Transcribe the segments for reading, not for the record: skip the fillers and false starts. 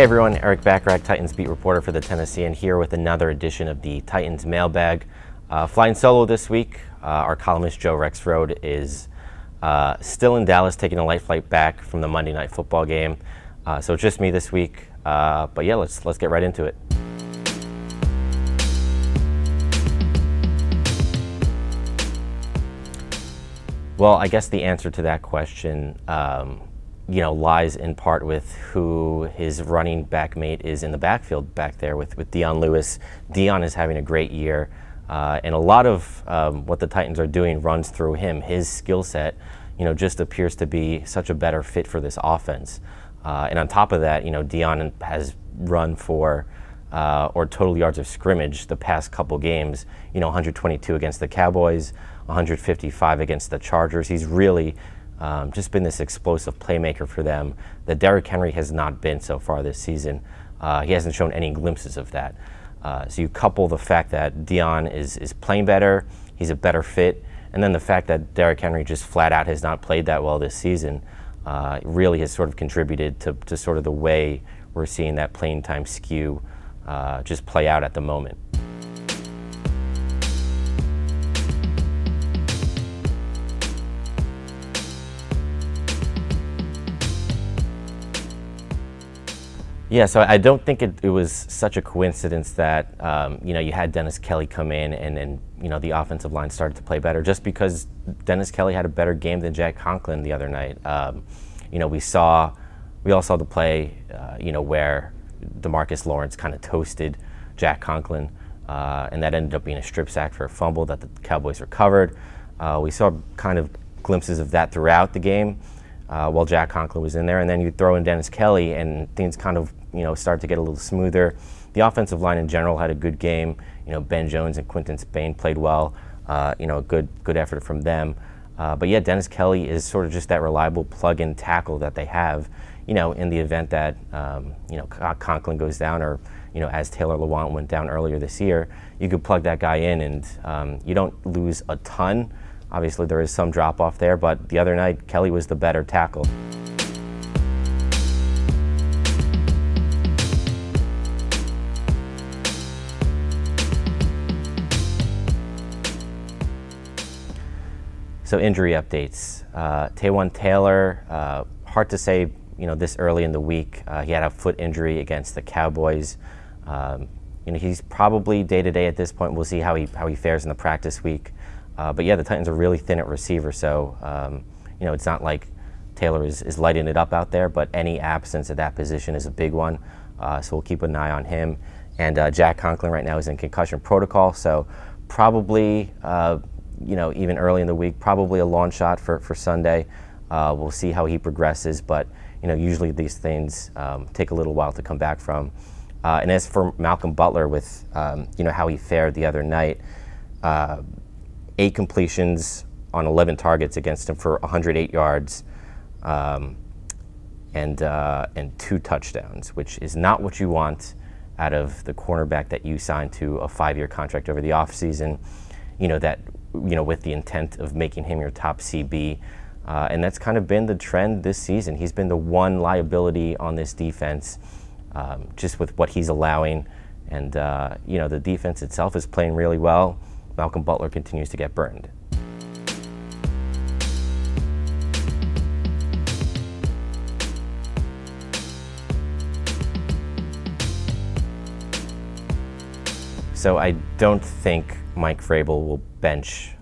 Hey everyone, Eric Bacharach, Titans beat reporter for the Tennessean, here with another edition of the Titans Mailbag. Flying solo this week, our columnist Joe Rexrode is still in Dallas, taking a light flight back from the Monday Night Football game. So it's just me this week. But yeah, let's get right into it. Well, I guess the answer to that question lies in part with who his running back mate is in the backfield back there with Dion Lewis. Dion is having a great year, and a lot of what the Titans are doing runs through him. His skill set, just appears to be such a better fit for this offense. And on top of that, Dion has run for or total yards of scrimmage the past couple games. 122 against the Cowboys, 155 against the Chargers. He's really just been this explosive playmaker for them that Derrick Henry has not been so far this season. He hasn't shown any glimpses of that. So you couple the fact that Dion is playing better, he's a better fit, and then the fact that Derrick Henry just flat out has not played that well this season, really has sort of contributed to sort of the way we're seeing that playing time skew just play out at the moment. Yeah, so I don't think it was such a coincidence that you had Dennis Kelly come in and the offensive line started to play better, just because Dennis Kelly had a better game than Jack Conklin the other night. We all saw the play where DeMarcus Lawrence kind of toasted Jack Conklin, and that ended up being a strip sack for a fumble that the Cowboys recovered. We saw kind of glimpses of that throughout the game while Jack Conklin was in there, and then you throw in Dennis Kelly and things kind of start to get a little smoother. The offensive line in general had a good game. Ben Jones and Quinton Spain played well. Good effort from them. But yeah, Dennis Kelly is sort of just that reliable plug-in tackle that they have. In the event that Conklin goes down, or as Taylor Lewan went down earlier this year, you could plug that guy in, and you don't lose a ton. Obviously, there is some drop off there, but the other night Kelly was the better tackle. So injury updates. Taywan Taylor, hard to say, this early in the week. He had a foot injury against the Cowboys. He's probably day-to-day at this point. We'll see how he fares in the practice week. But yeah, the Titans are really thin at receiver, so it's not like Taylor is lighting it up out there, but any absence at that position is a big one. So we'll keep an eye on him. And Jack Conklin right now is in concussion protocol, so probably even early in the week, probably a long shot for Sunday. We'll see how he progresses, but usually these things take a little while to come back from. And as for Malcolm Butler, with how he fared the other night, 8 completions on 11 targets against him for 108 yards and 2 touchdowns, which is not what you want out of the cornerback that you signed to a 5-year contract over the offseason, with the intent of making him your top CB. And that's kind of been the trend this season. He's been the one liability on this defense, just with what he's allowing. And, the defense itself is playing really well. Malcolm Butler continues to get burned. So I don't think Mike Vrabel will bench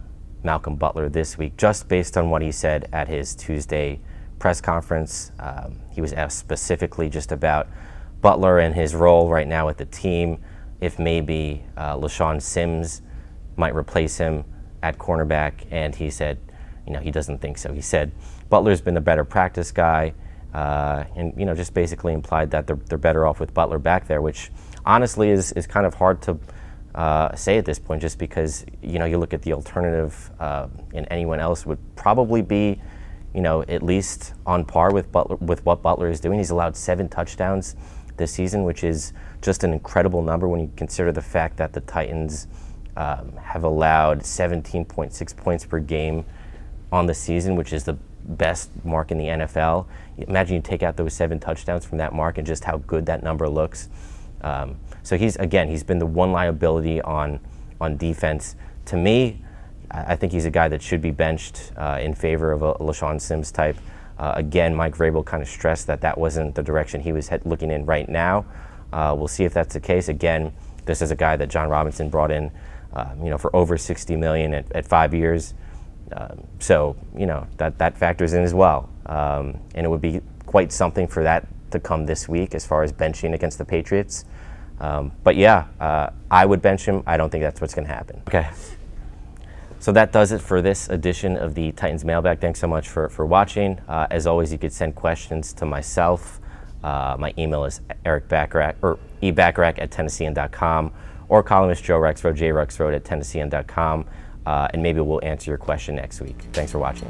Malcolm Butler this week, just based on what he said at his Tuesday press conference. He was asked specifically just about Butler and his role right now with the team, if maybe LaShawn Sims might replace him at cornerback, and he said, he doesn't think so. He said Butler's been a better practice guy, and just basically implied that they're better off with Butler back there, which honestly is kind of hard to say at this point, just because you look at the alternative, and anyone else would probably be at least on par with what Butler is doing. He's allowed 7 touchdowns this season, which is just an incredible number when you consider the fact that the Titans have allowed 17.6 points per game on the season, which is the best mark in the NFL. Imagine you take out those 7 touchdowns from that mark and just how good that number looks. So he's been the one liability on defense. To me, I think he's a guy that should be benched in favor of a LaShawn Sims type. Again, Mike Vrabel kind of stressed that wasn't the direction he was looking in right now. We'll see if that's the case. Again, this is a guy that John Robinson brought in, for over $60 million at 5 years. So that factors in as well, and it would be quite something for that to come this week as far as benching against the Patriots. But yeah, I would bench him. I don't think that's what's going to happen. Okay. So that does it for this edition of the Titans Mailbag. Thanks so much for watching. As always, you could send questions to myself. My email is ebackrack@tennessean.com, or columnist Joe Rexroad, jrexroad@tennessean.com, and maybe we'll answer your question next week. Thanks for watching.